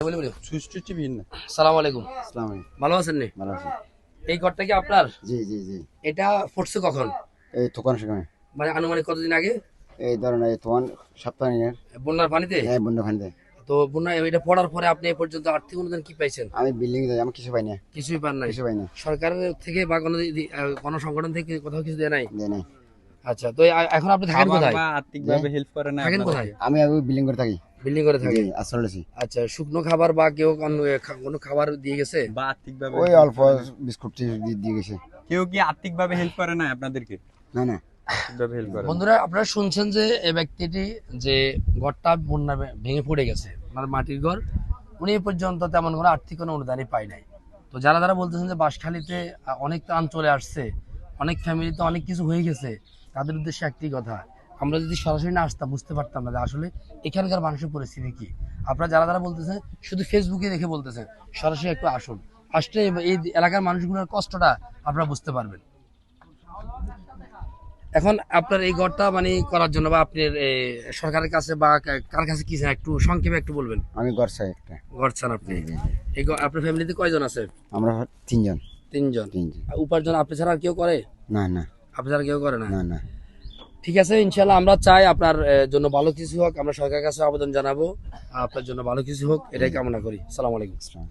বলে বলি সুষ্ঠু ভিন্ন। আসসালামু আলাইকুম। আসসালামু আলাইকুম। ভালো আছেন নি? ভালো আছি। এই ঘরটা কি আপনার? জি জি জি। এটা ফুটছে কখন? এই তখন সময় মানে আনুমানিক কতদিন আগে? এই ধরেন এই তখন সপ্তাহ নিয়ে বন্যার পানিতে? বন্ধ ফানিতে তো বন্যা এটা পড়ার পরে আপনি এই পর্যন্ত আর্থিক অনুদান কি পাইছেন? আমি বিল্ডিং যাই, আমি কিছু পাই না, কিছুই পান নাই? কিছু পাই না। সরকারের থেকে বা কোনো সংগঠন থেকে কোথাও কিছু দেয় নাই? যে নাই। আচ্ছা, তো এখন আপনি থাকেন কোথায়? আর্থিকভাবে হেল্প করে না থাকেন কোথায়? আমি বিল্ডিং করে থাকি। বিল্ডিং করে জি থাকেন? আসলে আছি। আচ্ছা, শুকনো খাবার বা কেউ কোনো খাবার দিয়ে গেছে? বা আর্থিকভাবে ওই অল্প বিস্কুট দিয়ে গেছে। কেউ কি আর্থিকভাবে হেল্প করে না আপনাদেরকে? না না। আর্থিকভাবে হেল্প করে না। বন্ধুরা, আপনারা শুনছেন যে এই ব্যক্তিটি যে ঘরটা বন্যা ভেঙে পড়ে গেছে, মানে মাটির ঘর, উনি এই পর্যন্ত তেমন কোনো আর্থিক কোনো অনুদানই পায় নাই। তো যারা যারা বলতেছেন যে বাঁশখালীতে অনেক ত্রাণ চলে আসছে, অনেক ফ্যামিলিতে অনেক কিছু হয়ে গেছে, তাদের উদ্দেশ্যে একটি কথা, আমরা যদি সরাসরি না আসতাম বুঝতে পারতাম না যে আসলে এখানকার মানুষের পরিস্থিতি কি। আপনারা যারা যারা বলতেছেন শুধু ফেসবুকে দেখে বলতেছেন, সরাসরি একটু আসুন, আসলে এই এলাকার মানুষগুলোর কষ্টটা আপনারা বুঝতে পারবেন। এখন আপনার এই ঘরটা মানে করার জন্য বা আপনার সরকারের কাছে বা কার কাছে কি চান একটু সংক্ষেপে একটু বলবেন। আমি ঘর চাই একটা। ঘর চান আপনি? আপনার ফ্যামিলিতে কয়জন আছে? আমরা তিনজন। তিনজন। তিনজন। উপার্জন আপনি ছাড়া আর কেউ করে? না না আপনি ছাড়া কেউ করে না? না না। ঠিক আছে, ইনশাল্লাহ আমরা চাই আপনার জন্য ভালো কিছু হোক, আমরা সরকারের কাছে আবেদন জানাবো, আপনার জন্য ভালো কিছু হোক, এটাই কামনা করি। আসসালামু আলাইকুম। আসসালাম।